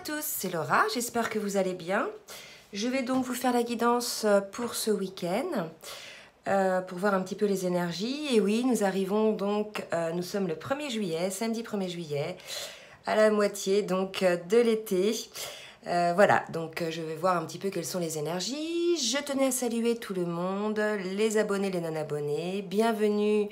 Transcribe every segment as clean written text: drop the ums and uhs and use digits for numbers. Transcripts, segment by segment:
tous, c'est Laura, j'espère que vous allez bien. Je vais donc vous faire la guidance pour ce week-end, pour voir un petit peu les énergies. Et oui, nous arrivons donc, nous sommes le 1er juillet, samedi 1er juillet, à la moitié donc de l'été. Voilà, donc je vais voir un petit peu quelles sont les énergies. Je tenais à saluer tout le monde, les abonnés, les non-abonnés. Bienvenue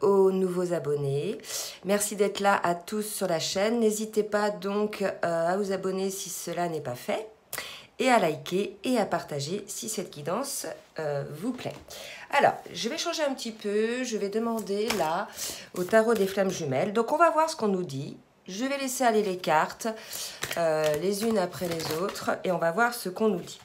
aux nouveaux abonnés. Merci d'être là à tous sur la chaîne. N'hésitez pas donc à vous abonner si cela n'est pas fait, et à liker et à partager si cette guidance vous plaît. Alors, je vais changer un petit peu. Je vais demander là au tarot des flammes jumelles. Donc, on va voir ce qu'on nous dit. Je vais laisser aller les cartes les unes après les autres et on va voir ce qu'on nous dit.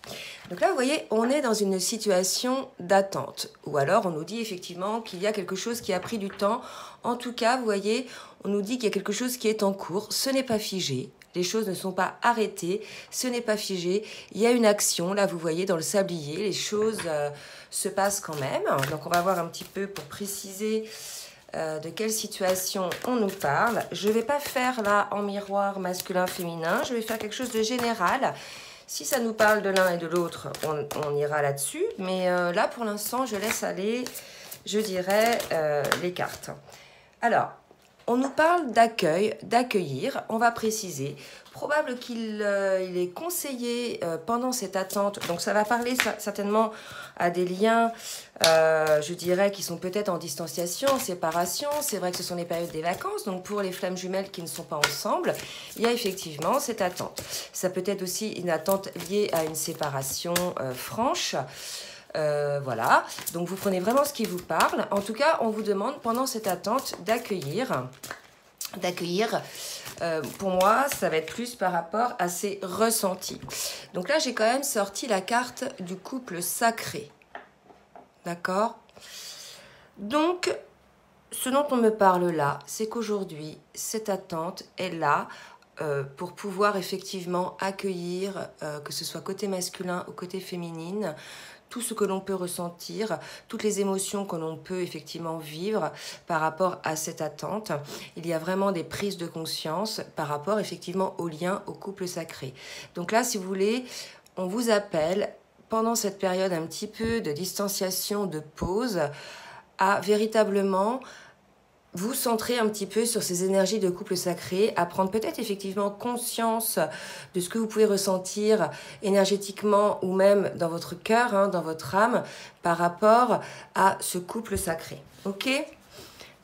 Donc là, vous voyez, on est dans une situation d'attente. Ou alors, on nous dit effectivement qu'il y a quelque chose qui a pris du temps. En tout cas, vous voyez, on nous dit qu'il y a quelque chose qui est en cours. Ce n'est pas figé. Les choses ne sont pas arrêtées. Ce n'est pas figé. Il y a une action. Là, vous voyez, dans le sablier, les choses se passent quand même. Donc, on va voir un petit peu pour préciser de quelle situation on nous parle. Je ne vais pas faire là en miroir masculin-féminin. Je vais faire quelque chose de général. Si ça nous parle de l'un et de l'autre, on ira là-dessus. Mais là, pour l'instant, je laisse aller, je dirais, les cartes. Alors, on nous parle d'accueil, d'accueillir. On va préciser. Probable qu'il il est conseillé pendant cette attente. Donc, ça va parler certainement à des liens, je dirais, qui sont peut-être en distanciation, en séparation. C'est vrai que ce sont les périodes des vacances. Donc, pour les flammes jumelles qui ne sont pas ensemble, il y a effectivement cette attente. Ça peut être aussi une attente liée à une séparation franche. Voilà, donc vous prenez vraiment ce qui vous parle. En tout cas, on vous demande pendant cette attente d'accueillir. Pour moi, ça va être plus par rapport à ces ressentis. Donc là, j'ai quand même sorti la carte du couple sacré. D'accord? Donc, ce dont on me parle là, c'est qu'aujourd'hui, cette attente est là pour pouvoir effectivement accueillir, que ce soit côté masculin ou côté féminine, tout ce que l'on peut ressentir, toutes les émotions que l'on peut effectivement vivre par rapport à cette attente. Il y a vraiment des prises de conscience par rapport effectivement au lien, au couple sacré. Donc là, si vous voulez, on vous appelle pendant cette période un petit peu de distanciation, de pause, à véritablement vous centrer un petit peu sur ces énergies de couple sacré, à prendre peut-être effectivement conscience de ce que vous pouvez ressentir énergétiquement ou même dans votre cœur, hein, dans votre âme, par rapport à ce couple sacré. Ok?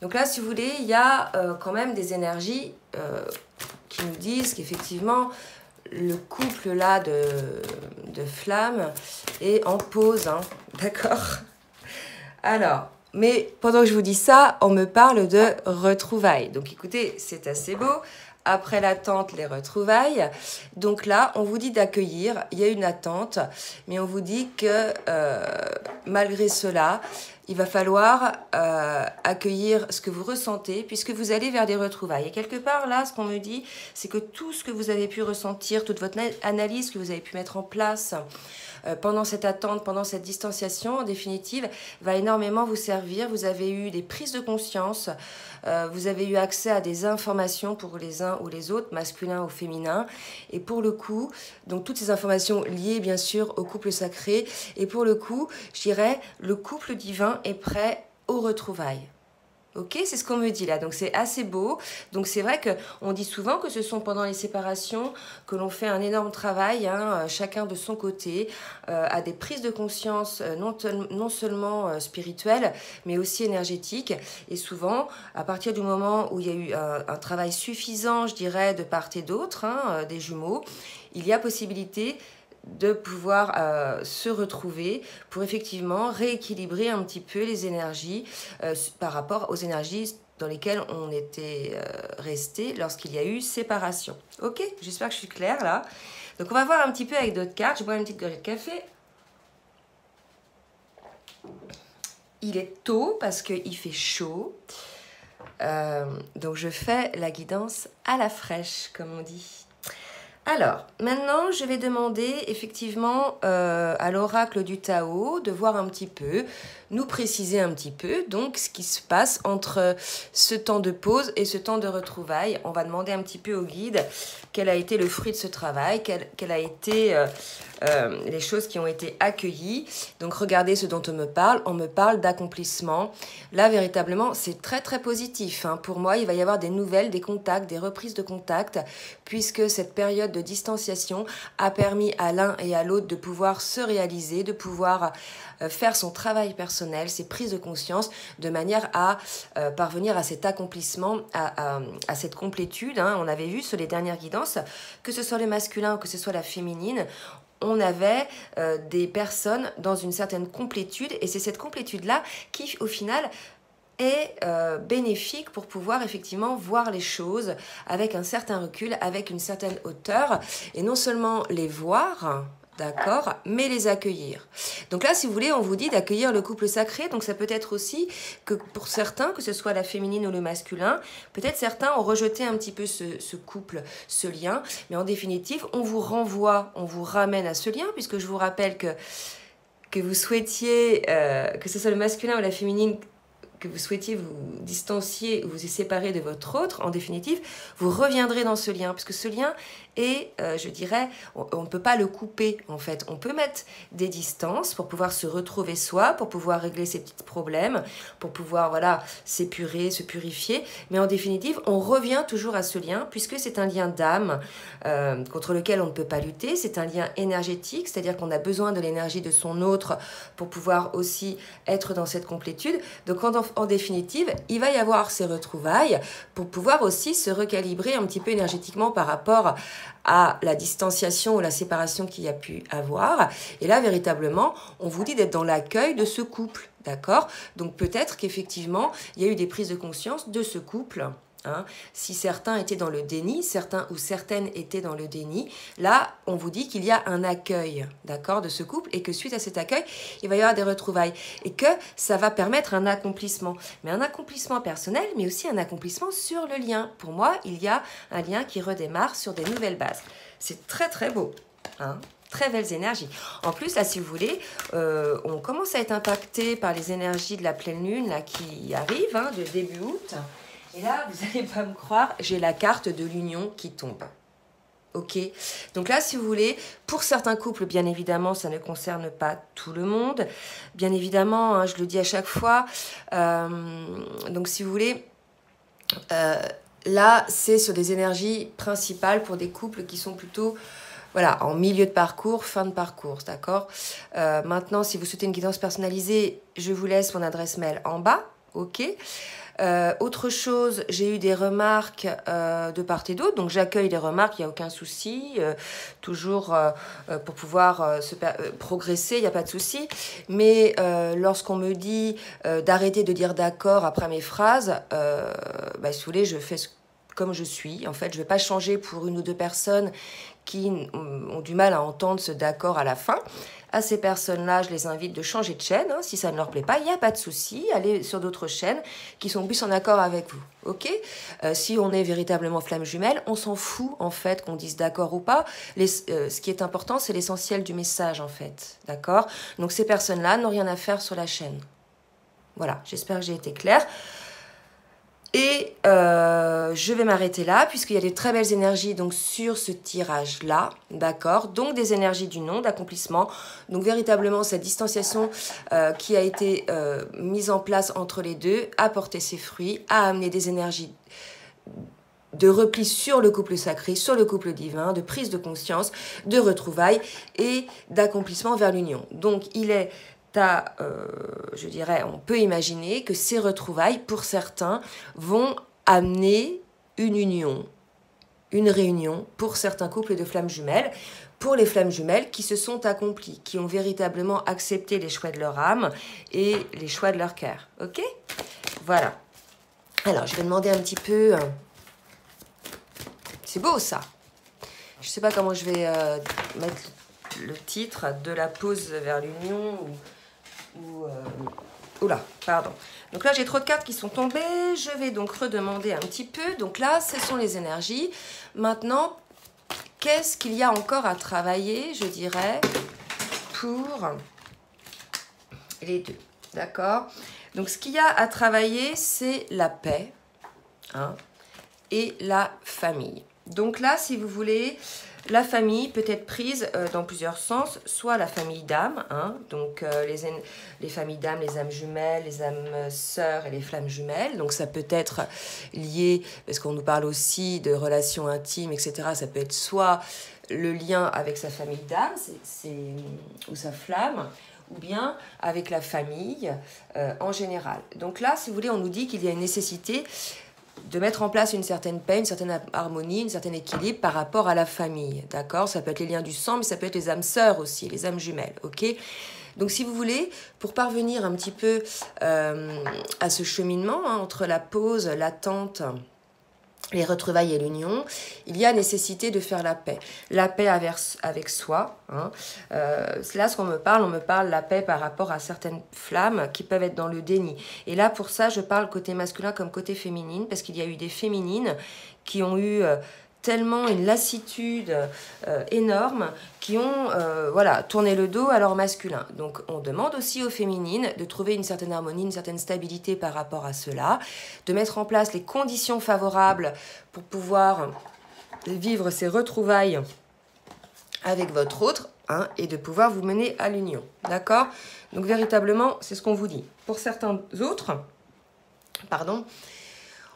Donc là, si vous voulez, il y a quand même des énergies qui nous disent qu'effectivement, le couple là de flammes est en pause, hein, d'accord? Alors, mais pendant que je vous dis ça, on me parle de retrouvailles. Donc écoutez, c'est assez beau. Après l'attente, les retrouvailles. Donc là, on vous dit d'accueillir. Il y a une attente, mais on vous dit que malgré cela, il va falloir accueillir ce que vous ressentez puisque vous allez vers des retrouvailles. Et quelque part, là, ce qu'on me dit, c'est que tout ce que vous avez pu ressentir, toute votre analyse que vous avez pu mettre en place pendant cette attente, pendant cette distanciation, en définitive, va énormément vous servir. Vous avez eu des prises de conscience, vous avez eu accès à des informations pour les uns ou les autres, masculin ou féminin. Et pour le coup, donc toutes ces informations liées bien sûr au couple sacré. Et pour le coup, je dirais, le couple divin est prêt aux retrouvailles. Ok, c'est ce qu'on me dit là, donc c'est assez beau. Donc c'est vrai qu'on dit souvent que ce sont pendant les séparations que l'on fait un énorme travail, hein, chacun de son côté, à des prises de conscience non seulement spirituelles, mais aussi énergétiques. Et souvent, à partir du moment où il y a eu un travail suffisant, je dirais, de part et d'autre, hein, des jumeaux, il y a possibilité de pouvoir se retrouver pour effectivement rééquilibrer un petit peu les énergies par rapport aux énergies dans lesquelles on était resté lorsqu'il y a eu séparation. Ok, j'espère que je suis claire là. Donc on va voir un petit peu avec d'autres cartes. Je bois une petite gorgée de café. Il est tôt parce qu'il fait chaud. Donc je fais la guidance à la fraîche, comme on dit. Alors, maintenant, je vais demander effectivement à l'oracle du Tao de voir un petit peu, nous préciser un petit peu donc ce qui se passe entre ce temps de pause et ce temps de retrouvailles. On va demander un petit peu au guide quel a été le fruit de ce travail, quel a été les choses qui ont été accueillies. Donc, regardez ce dont on me parle d'accomplissement. Là, véritablement, c'est très, très positif. Hein. Pour moi, il va y avoir des nouvelles, des contacts, des reprises de contacts, puisque cette période de distanciation a permis à l'un et à l'autre de pouvoir se réaliser, de pouvoir faire son travail personnel, ses prises de conscience, de manière à parvenir à cet accomplissement, à cette complétude. Hein. On avait vu sur les dernières guidances, que ce soit le masculin ou que ce soit la féminine, on avait des personnes dans une certaine complétude, et c'est cette complétude-là qui, au final, est bénéfique pour pouvoir effectivement voir les choses avec un certain recul, avec une certaine hauteur, et non seulement les voir, d'accord, mais les accueillir. Donc là, si vous voulez, on vous dit d'accueillir le couple sacré, donc ça peut être aussi que pour certains, que ce soit la féminine ou le masculin, peut-être certains ont rejeté un petit peu ce couple, ce lien, mais en définitive, on vous renvoie, on vous ramène à ce lien, puisque je vous rappelle que vous souhaitiez, que ce soit le masculin ou la féminine, que vous souhaitiez vous distancier ou vous séparer de votre autre, en définitive, vous reviendrez dans ce lien, parce que ce lien est, je dirais, on ne peut pas le couper, en fait. On peut mettre des distances pour pouvoir se retrouver soi, pour pouvoir régler ses petits problèmes, pour pouvoir, voilà, s'épurer, se purifier, mais en définitive, on revient toujours à ce lien, puisque c'est un lien d'âme contre lequel on ne peut pas lutter, c'est un lien énergétique, c'est-à-dire qu'on a besoin de l'énergie de son autre pour pouvoir aussi être dans cette complétude. Donc, en définitive, il va y avoir ces retrouvailles pour pouvoir aussi se recalibrer un petit peu énergétiquement par rapport à la distanciation ou la séparation qu'il y a pu avoir. Et là, véritablement, on vous dit d'être dans l'accueil de ce couple, d'accord? Donc peut-être qu'effectivement, il y a eu des prises de conscience de ce couple. Hein. Si certains étaient dans le déni, certains ou certaines étaient dans le déni, là, on vous dit qu'il y a un accueil, d'accord, de ce couple, et que suite à cet accueil, il va y avoir des retrouvailles, et que ça va permettre un accomplissement. Mais un accomplissement personnel, mais aussi un accomplissement sur le lien. Pour moi, il y a un lien qui redémarre sur des nouvelles bases. C'est très, très beau, hein. Très belles énergies. En plus, là, si vous voulez, on commence à être impacté par les énergies de la pleine lune là, qui arrive, hein, de début août. Et là, vous n'allez pas me croire, j'ai la carte de l'union qui tombe. Ok? Donc là, si vous voulez, pour certains couples, bien évidemment, ça ne concerne pas tout le monde. Bien évidemment, hein, je le dis à chaque fois. Donc si vous voulez, là, c'est sur des énergies principales pour des couples qui sont plutôt... Voilà, en milieu de parcours, fin de parcours, d'accord? Maintenant, si vous souhaitez une guidance personnalisée, je vous laisse mon adresse mail en bas, ok? Autre chose, j'ai eu des remarques de part et d'autre, donc j'accueille les remarques, il n'y a aucun souci, toujours pour pouvoir progresser, il n'y a pas de souci, mais lorsqu'on me dit d'arrêter de dire d'accord après mes phrases, si vous voulez, je fais comme je suis, en fait, je ne vais pas changer pour une ou deux personnes qui ont du mal à entendre ce d'accord à la fin. À ces personnes-là, je les invite de changer de chaîne. Hein, si ça ne leur plaît pas, il n'y a pas de souci. Allez sur d'autres chaînes qui sont plus en accord avec vous. Ok? Si on est véritablement flamme jumelle, on s'en fout en fait qu'on dise d'accord ou pas. Ce qui est important, c'est l'essentiel du message en fait. D'accord? Donc ces personnes-là n'ont rien à faire sur la chaîne. Voilà, j'espère que j'ai été claire. Et je vais m'arrêter là, puisqu'il y a de très belles énergies donc, sur ce tirage-là, d'accord? Donc des énergies du non, d'accomplissement. Donc véritablement, cette distanciation qui a été mise en place entre les deux a porté ses fruits, a amené des énergies de repli sur le couple sacré, sur le couple divin, de prise de conscience, de retrouvailles et d'accomplissement vers l'union. Donc il est... je dirais, on peut imaginer que ces retrouvailles, pour certains, vont amener une union, une réunion pour certains couples de flammes jumelles, pour les flammes jumelles qui se sont accomplies, qui ont véritablement accepté les choix de leur âme et les choix de leur cœur. Ok? Voilà. Alors, je vais demander un petit peu... C'est beau, ça. Je ne sais pas comment je vais mettre le titre de la pause vers l'union Oula, pardon. Donc là, j'ai trop de cartes qui sont tombées. Je vais donc redemander un petit peu. Donc là, ce sont les énergies. Maintenant, qu'est-ce qu'il y a encore à travailler, je dirais, pour les deux, d'accord? Donc, ce qu'il y a à travailler, c'est la paix, hein, et la famille. Donc là, si vous voulez, la famille peut être prise dans plusieurs sens, soit la famille d'âme, hein, donc les familles d'âme, les âmes jumelles, les âmes sœurs et les flammes jumelles. Donc ça peut être lié, parce qu'on nous parle aussi de relations intimes, etc. Ça peut être soit le lien avec sa famille d'âme ou sa flamme, ou bien avec la famille en général. Donc là, si vous voulez, on nous dit qu'il y a une nécessité de mettre en place une certaine paix, une certaine harmonie, un certain équilibre par rapport à la famille, d'accord? Ça peut être les liens du sang, mais ça peut être les âmes sœurs aussi, les âmes jumelles, ok? Donc si vous voulez, pour parvenir un petit peu à ce cheminement, hein, entre la pause, l'attente, les retrouvailles et l'union, il y a nécessité de faire la paix. La paix avec soi. Hein. Là, on me parle de la paix par rapport à certaines flammes qui peuvent être dans le déni. Et là, pour ça, je parle côté masculin comme côté féminine, parce qu'il y a eu des féminines qui ont eu tellement une lassitude énorme, qui ont voilà, tourné le dos à leur masculin. Donc on demande aussi aux féminines de trouver une certaine harmonie, une certaine stabilité par rapport à cela, de mettre en place les conditions favorables pour pouvoir vivre ces retrouvailles avec votre autre, hein, et de pouvoir vous mener à l'union. D'accord? Donc véritablement, c'est ce qu'on vous dit. Pour certains autres, pardon,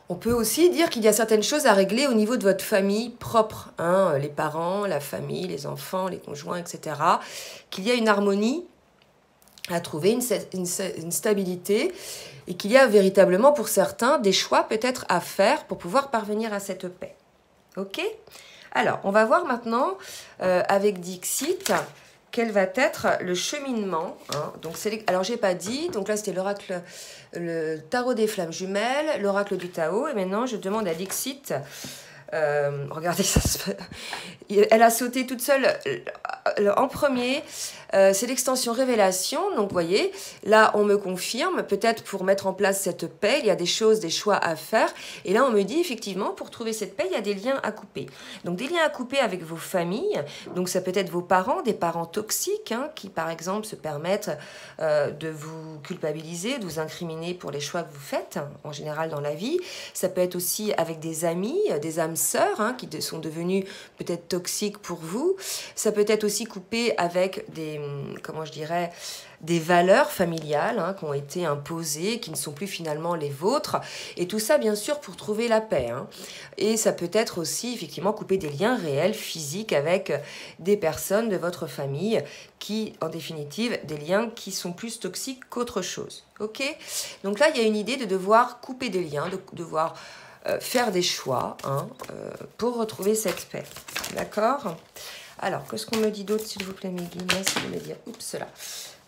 on peut aussi dire qu'il y a certaines choses à régler au niveau de votre famille propre, hein, les parents, la famille, les enfants, les conjoints, etc. Qu'il y a une harmonie à trouver, une stabilité, et qu'il y a véritablement pour certains des choix peut-être à faire pour pouvoir parvenir à cette paix. Ok? Alors, on va voir maintenant avec Dixit quel va être le cheminement. Hein. Donc, alors, j'ai pas dit, donc là, c'était l'oracle, le tarot des flammes jumelles, l'oracle du Tao. Et maintenant, je demande à Dixit, regardez, ça se fait. Elle a sauté toute seule en premier. C'est l'extension révélation. Donc, vous voyez, là, on me confirme, peut-être pour mettre en place cette paix, il y a des choses, des choix à faire. Et là, on me dit, effectivement, pour trouver cette paix, il y a des liens à couper. Donc, des liens à couper avec vos familles. Donc, ça peut être vos parents, des parents toxiques, hein, qui, par exemple, se permettent de vous culpabiliser, de vous incriminer pour les choix que vous faites, en général, dans la vie. Ça peut être aussi avec des amis, des âmes sœurs, hein, qui sont devenues peut-être toxiques pour vous. Ça peut être aussi coupé avec des, comment je dirais, des valeurs familiales, hein, qui ont été imposées, qui ne sont plus finalement les vôtres. Et tout ça, bien sûr, pour trouver la paix. Hein. Et ça peut être aussi, effectivement, couper des liens réels, physiques, avec des personnes de votre famille qui, en définitive, des liens qui sont plus toxiques qu'autre chose. Ok? Donc là, il y a une idée de devoir couper des liens, de devoir faire des choix, hein, pour retrouver cette paix. D'accord? Alors, qu'est-ce qu'on me dit d'autre, s'il vous plaît, mes guides? Merci de me dire. Oups, là.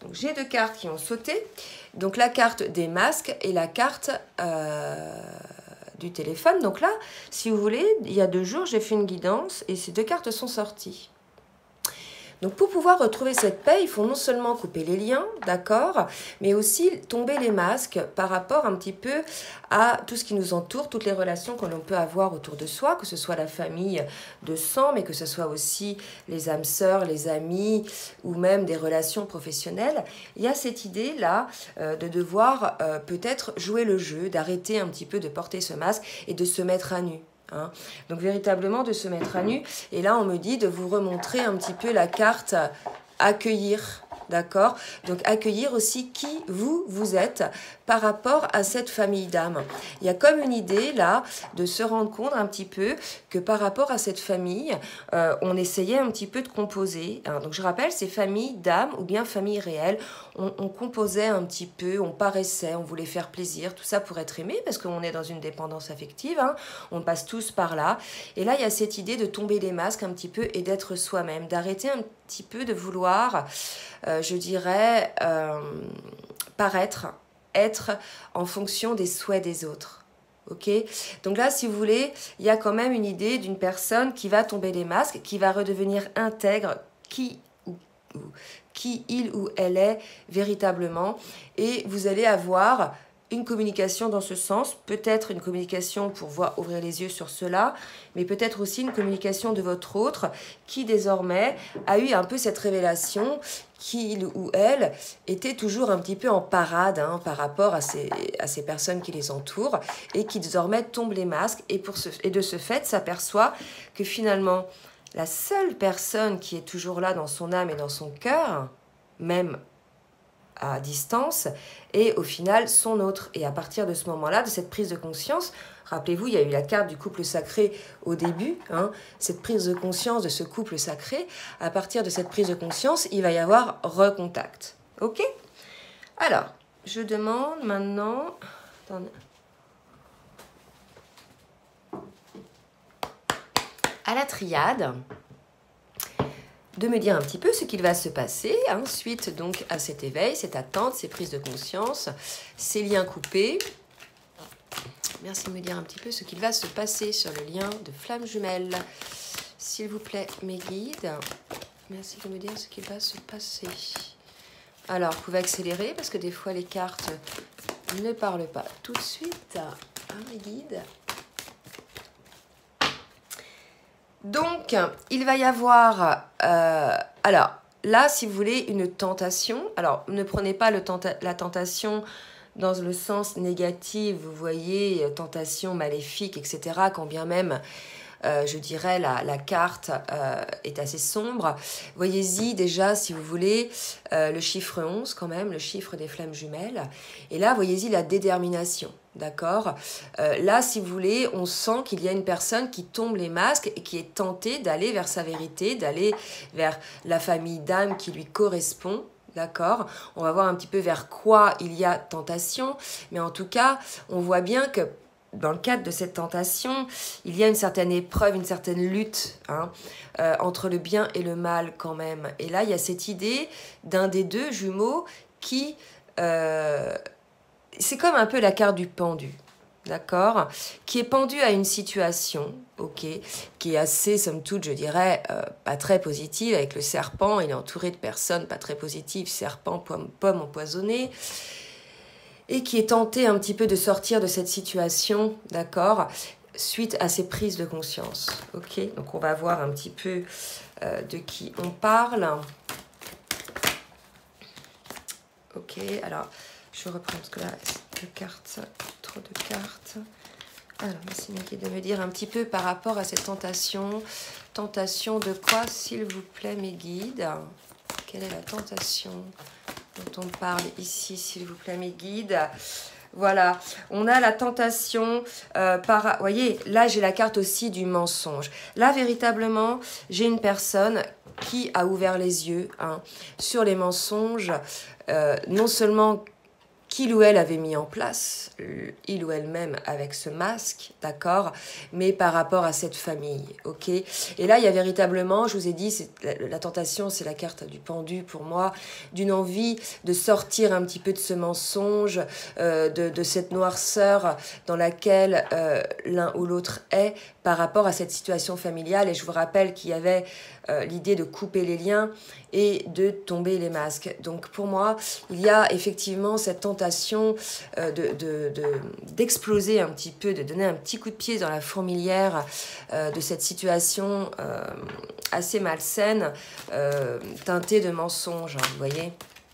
Donc, j'ai deux cartes qui ont sauté. Donc, la carte des masques et la carte du téléphone. Donc là, si vous voulez, il y a 2 jours, j'ai fait une guidance et ces 2 cartes sont sorties. Donc, pour pouvoir retrouver cette paix, il faut non seulement couper les liens, d'accord, mais aussi tomber les masques par rapport un petit peu à tout ce qui nous entoure, toutes les relations que l'on peut avoir autour de soi, que ce soit la famille de sang, mais que ce soit aussi les âmes sœurs, les amis, ou même des relations professionnelles. Il y a cette idée-là de devoir peut-être jouer le jeu, d'arrêter un petit peu de porter ce masque et de se mettre à nu. Hein. Donc véritablement de se mettre à nu. Et là, on me dit de vous remontrer un petit peu la carte accueillir. D'accord? Donc accueillir aussi qui vous êtes par rapport à cette famille d'âmes. Il y a comme une idée là de se rendre compte un petit peu que par rapport à cette famille, on essayait un petit peu de composer. Hein. Donc je rappelle, ces familles d'âmes ou bien familles réelles, on composait un petit peu, on paraissait, on voulait faire plaisir, tout ça pour être aimé parce qu'on est dans une dépendance affective, hein. On passe tous par là. Et là, il y a cette idée de tomber les masques un petit peu et d'être soi-même, d'arrêter un petit peu de vouloir, je dirais, paraître, être en fonction des souhaits des autres. Ok? Donc là, si vous voulez, il y a quand même une idée d'une personne qui va tomber les masques, qui va redevenir intègre, qui il ou elle est véritablement. Et vous allez avoir une communication dans ce sens, peut-être une communication pour ouvrir les yeux sur cela, mais peut-être aussi une communication de votre autre qui désormais a eu un peu cette révélation qu'il ou elle était toujours un petit peu en parade par rapport à ces personnes qui les entourent et qui désormais tombent les masques et de ce fait s'aperçoit que finalement la seule personne qui est toujours là dans son âme et dans son cœur, même à distance, est au final son autre. Et à partir de ce moment-là, de cette prise de conscience, rappelez-vous, il y a eu la carte du couple sacré au début, cette prise de conscience de ce couple sacré, à partir de cette prise de conscience, il va y avoir recontact. Ok? Alors, je demande maintenant... Attendez. À la triade de me dire un petit peu ce qu'il va se passer suite donc à cet éveil, cette attente, ces prises de conscience, ces liens coupés. Merci de me dire un petit peu ce qu'il va se passer sur le lien de flamme jumelle. S'il vous plaît, mes guides. Merci de me dire ce qu'il va se passer. Alors, vous pouvez accélérer parce que des fois les cartes ne parlent pas tout de suite. Mes guides. Donc, il va y avoir, alors là, si vous voulez, une tentation. Alors, ne prenez pas la tentation dans le sens négatif, vous voyez, tentation maléfique, etc., quand bien même, je dirais, la carte est assez sombre. Voyez-y déjà, si vous voulez, le chiffre 11 quand même, le chiffre des flammes jumelles. Et là, voyez-y la détermination. D'accord. Là, si vous voulez, on sent qu'il y a une personne qui tombe les masques et qui est tentée d'aller vers sa vérité, d'aller vers la famille d'âme qui lui correspond. D'accord. On va voir un petit peu vers quoi il y a tentation. Mais en tout cas, on voit bien que dans le cadre de cette tentation, il y a une certaine épreuve, une certaine lutte entre le bien et le mal quand même. Et là, il y a cette idée d'un des deux jumeaux qui... c'est comme un peu la carte du pendu, d'accord, qui est pendu à une situation, ok, qui est assez, somme toute, je dirais, pas très positive, avec le serpent, il est entouré de personnes pas très positives, serpent, pomme empoisonnée, et qui est tenté un petit peu de sortir de cette situation, d'accord, suite à ces prises de conscience, ok. Donc on va voir un petit peu de qui on parle. Ok, alors... Je reprends parce que là, trop de cartes. Alors, merci Niki de me dire un petit peu par rapport à cette tentation. Tentation de quoi, s'il vous plaît, mes guides? Quelle est la tentation dont on parle ici, s'il vous plaît, mes guides? Voilà, on a la tentation vous voyez, là, j'ai la carte aussi du mensonge. Là, véritablement, j'ai une personne qui a ouvert les yeux sur les mensonges, non seulement qu'il ou elle avait mis en place, il ou elle-même avec ce masque, d'accord, mais par rapport à cette famille, ok. Et là, il y a véritablement, je vous ai dit, la tentation, c'est la carte du pendu pour moi, d'une envie de sortir un petit peu de ce mensonge, de cette noirceur dans laquelle l'un ou l'autre est par rapport à cette situation familiale. Et je vous rappelle qu'il y avait l'idée de couper les liens et de tomber les masques. Donc pour moi, il y a effectivement cette tentation d'exploser un petit peu, de donner un petit coup de pied dans la fourmilière de cette situation assez malsaine, teintée de mensonges, vous voyez,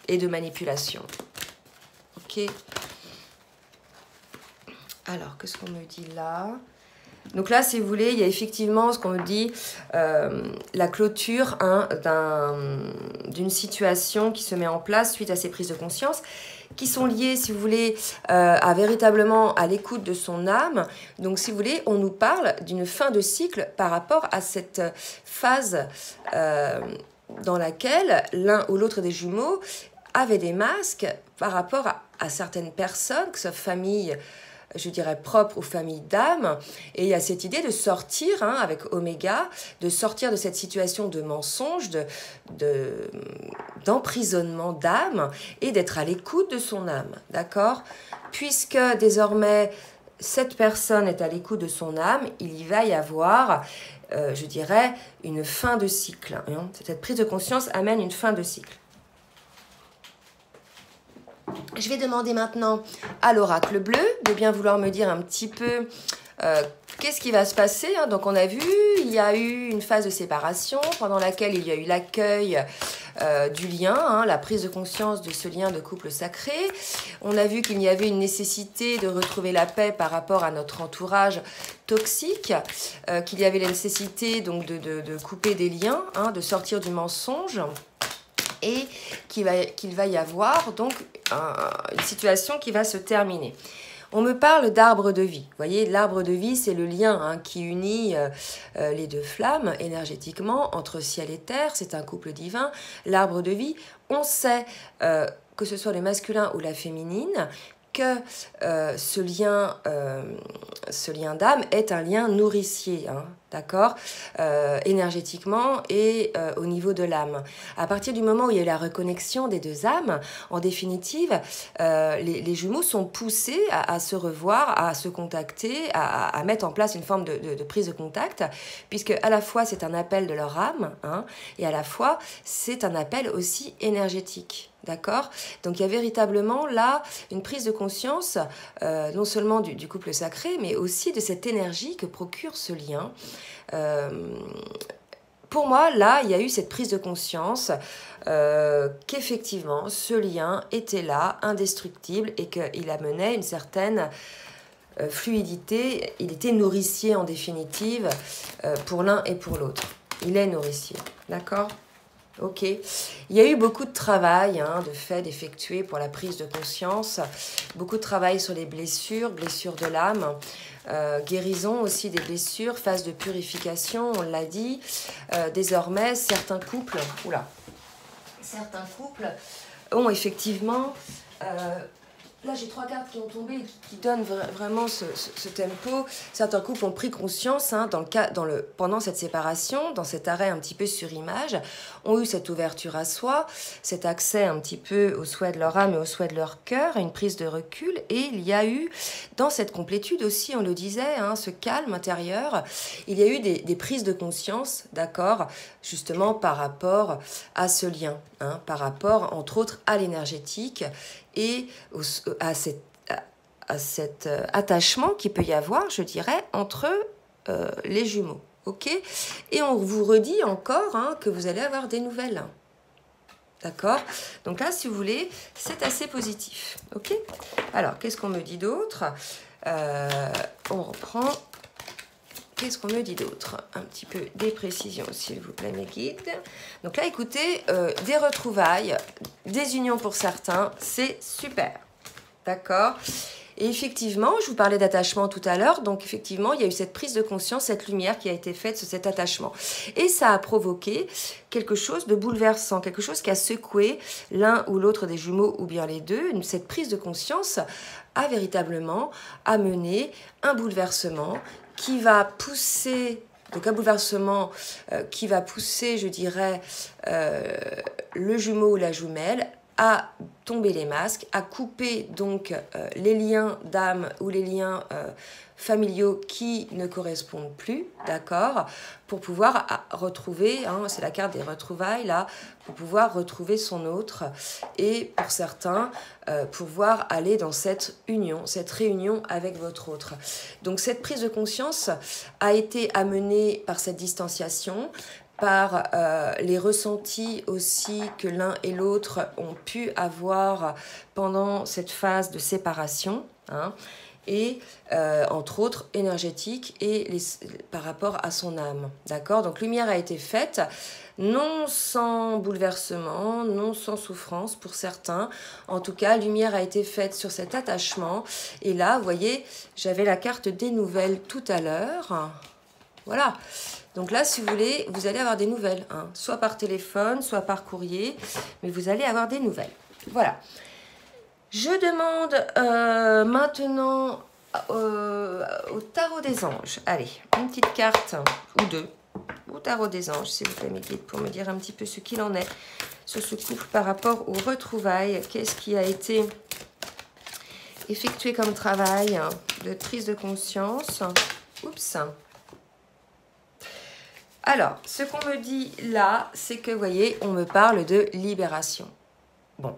et de manipulation. Ok. Alors, qu'est-ce qu'on me dit là ? Donc là, si vous voulez, il y a effectivement ce qu'on me dit, la clôture d'une situation qui se met en place suite à ces prises de conscience, qui sont liées, si vous voulez, véritablement à l'écoute de son âme. Donc, si vous voulez, on nous parle d'une fin de cycle par rapport à cette phase dans laquelle l'un ou l'autre des jumeaux avait des masques par rapport à certaines personnes, que ce soit famille, je dirais propre aux familles d'âme, et il y a cette idée de sortir, avec Oméga, de sortir de cette situation de mensonge, d'emprisonnement d'âme, et d'être à l'écoute de son âme, d'accord? Puisque désormais, cette personne est à l'écoute de son âme, il y va y avoir, je dirais, une fin de cycle. Cette prise de conscience amène une fin de cycle. Je vais demander maintenant à l'oracle bleu de bien vouloir me dire un petit peu qu'est-ce qui va se passer. Donc on a vu, il y a eu une phase de séparation pendant laquelle il y a eu l'accueil du lien, la prise de conscience de ce lien de couple sacré. On a vu qu'il y avait une nécessité de retrouver la paix par rapport à notre entourage toxique, qu'il y avait la nécessité donc de couper des liens, de sortir du mensonge. Et qu'il va y avoir donc une situation qui va se terminer. On me parle d'arbre de vie. Vous voyez, l'arbre de vie, c'est le lien qui unit les deux flammes énergétiquement entre ciel et terre. C'est un couple divin. L'arbre de vie, on sait que ce soit le masculin ou la féminine, que ce lien d'âme est un lien nourricier, d'accord, énergétiquement et au niveau de l'âme. À partir du moment où il y a eu la reconnexion des deux âmes, en définitive, les jumeaux sont poussés à se revoir, à se contacter, à mettre en place une forme de prise de contact, puisque à la fois c'est un appel de leur âme, et à la fois c'est un appel aussi énergétique. D'accord? Donc il y a véritablement là une prise de conscience non seulement du couple sacré, mais aussi de cette énergie que procure ce lien. Pour moi, là, il y a eu cette prise de conscience qu'effectivement, ce lien était là, indestructible, et qu'il amenait une certaine fluidité. Il était nourricier en définitive pour l'un et pour l'autre. Il est nourricier, d'accord? Ok. Il y a eu beaucoup de travail, de fait, d'effectuer pour la prise de conscience. Beaucoup de travail sur les blessures de l'âme. Guérison aussi des blessures, phase de purification, on l'a dit. Désormais, certains couples ont effectivement... là, j'ai 3 cartes qui ont tombé et qui donnent vraiment ce tempo. Certains couples ont pris conscience pendant cette séparation, dans cet arrêt un petit peu sur image, ont eu cette ouverture à soi, cet accès un petit peu aux souhaits de leur âme et aux souhaits de leur cœur, une prise de recul. Et il y a eu, dans cette complétude aussi, on le disait, ce calme intérieur, il y a eu des prises de conscience, d'accord, justement par rapport à ce lien, par rapport, entre autres, à l'énergétique et à cet attachement qu'il peut y avoir, je dirais, entre les jumeaux. Ok? Et on vous redit encore que vous allez avoir des nouvelles. D'accord? Donc là, si vous voulez, c'est assez positif. Ok? Alors, qu'est-ce qu'on me dit d'autre? On reprend. Qu'est-ce qu'on me dit d'autre? Un petit peu des précisions, s'il vous plaît, mes guides. Donc là, écoutez, des retrouvailles, des unions pour certains, c'est super. D'accord? Et effectivement, je vous parlais d'attachement tout à l'heure, donc effectivement, il y a eu cette prise de conscience, cette lumière qui a été faite sur cet attachement. Et ça a provoqué quelque chose de bouleversant, quelque chose qui a secoué l'un ou l'autre des jumeaux, ou bien les deux. Cette prise de conscience a véritablement amené un bouleversement qui va pousser... Donc un bouleversement qui va pousser, je dirais, le jumeau ou la jumelle à tomber les masques, à couper donc les liens d'âme ou les liens familiaux qui ne correspondent plus, d'accord, pour pouvoir retrouver, c'est la carte des retrouvailles là, pour pouvoir retrouver son autre et pour certains, pouvoir aller dans cette union, cette réunion avec votre autre. Donc cette prise de conscience a été amenée par cette distanciation, par les ressentis aussi que l'un et l'autre ont pu avoir pendant cette phase de séparation, et entre autres énergétique et par rapport à son âme. D'accord? Donc lumière a été faite, non sans bouleversement, non sans souffrance pour certains. En tout cas, lumière a été faite sur cet attachement. Et là, vous voyez, j'avais la carte des nouvelles tout à l'heure. Voilà. Donc là, si vous voulez, vous allez avoir des nouvelles, soit par téléphone, soit par courrier, mais vous allez avoir des nouvelles. Voilà. Je demande maintenant au tarot des anges. Allez, une petite carte ou deux au tarot des anges, s'il vous plaît, mes guides, pour me dire un petit peu ce qu'il en est sur ce couple par rapport aux retrouvailles. Qu'est-ce qui a été effectué comme travail de prise de conscience? Oups. Alors, ce qu'on me dit là, c'est que, vous voyez, on me parle de libération. Bon,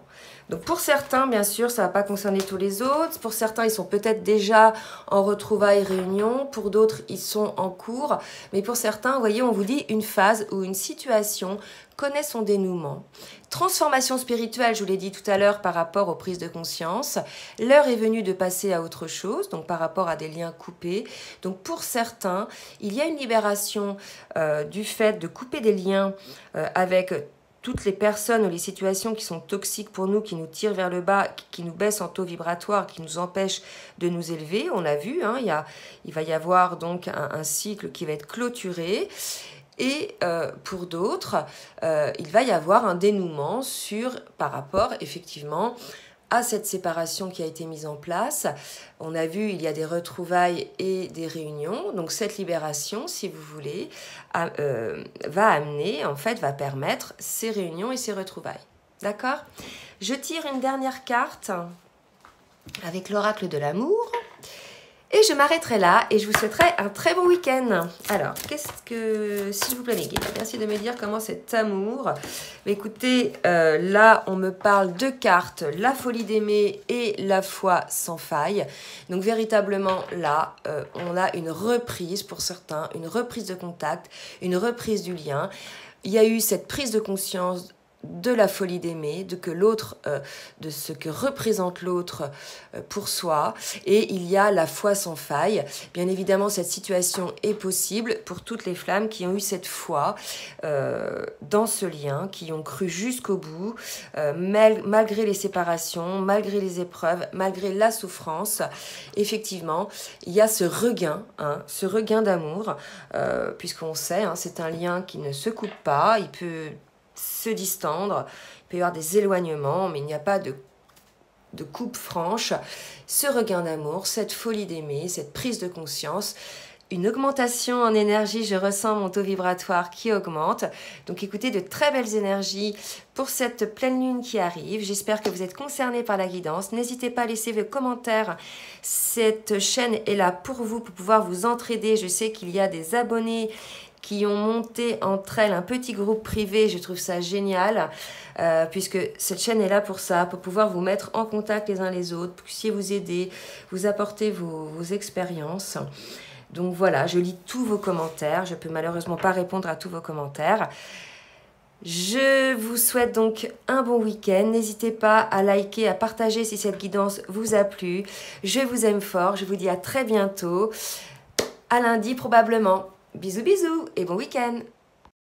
Donc pour certains, bien sûr, ça ne va pas concerner tous les autres. Pour certains, ils sont peut-être déjà en retrouvailles, réunion. Pour d'autres, ils sont en cours. Mais pour certains, vous voyez, on vous dit une phase ou une situation connaît son dénouement. Transformation spirituelle, je vous l'ai dit tout à l'heure par rapport aux prises de conscience. L'heure est venue de passer à autre chose, donc par rapport à des liens coupés. Donc pour certains, il y a une libération du fait de couper des liens avec toutes les personnes ou les situations qui sont toxiques pour nous, qui nous tirent vers le bas, qui nous baissent en taux vibratoire, qui nous empêchent de nous élever. On l'a vu, hein, il va y avoir donc un cycle qui va être clôturé. Et pour d'autres, il va y avoir un dénouement par rapport effectivement à cette séparation qui a été mise en place. On a vu, il y a des retrouvailles et des réunions. Donc cette libération, si vous voulez, va amener, en fait, va permettre ces réunions et ces retrouvailles. D'accord? Je tire une dernière carte avec l'oracle de l'amour. Et je m'arrêterai là et je vous souhaiterai un très bon week-end. Alors, s'il vous plaît mes guides, merci de me dire comment cet amour. Écoutez, là, on me parle de cartes, la folie d'aimer et la foi sans faille. Donc, véritablement, là, on a une reprise pour certains, une reprise de contact, une reprise du lien. Il y a eu cette prise de conscience de la folie d'aimer, de ce que représente l'autre pour soi, et il y a la foi sans faille. Bien évidemment, cette situation est possible pour toutes les flammes qui ont eu cette foi dans ce lien, qui ont cru jusqu'au bout, malgré les séparations, malgré les épreuves, malgré la souffrance. Effectivement, il y a ce regain d'amour, puisqu'on sait, hein, c'est un lien qui ne se coupe pas, il peut se distendre, il peut y avoir des éloignements, mais il n'y a pas de coupe franche. Ce regain d'amour, cette folie d'aimer, cette prise de conscience, une augmentation en énergie, je ressens mon taux vibratoire qui augmente. Donc écoutez, de très belles énergies pour cette pleine lune qui arrive. J'espère que vous êtes concernés par la guidance. N'hésitez pas à laisser vos commentaires. Cette chaîne est là pour vous, pour pouvoir vous entraider. Je sais qu'il y a des abonnés qui ont monté entre elles un petit groupe privé. Je trouve ça génial, puisque cette chaîne est là pour ça, pour pouvoir vous mettre en contact les uns les autres, pour que vous puissiez vous aider, vous apporter vos expériences. Donc voilà, je lis tous vos commentaires. Je ne peux malheureusement pas répondre à tous vos commentaires. Je vous souhaite donc un bon week-end. N'hésitez pas à liker, à partager si cette guidance vous a plu. Je vous aime fort. Je vous dis à très bientôt. À lundi probablement. Bisous bisous et bon week-end.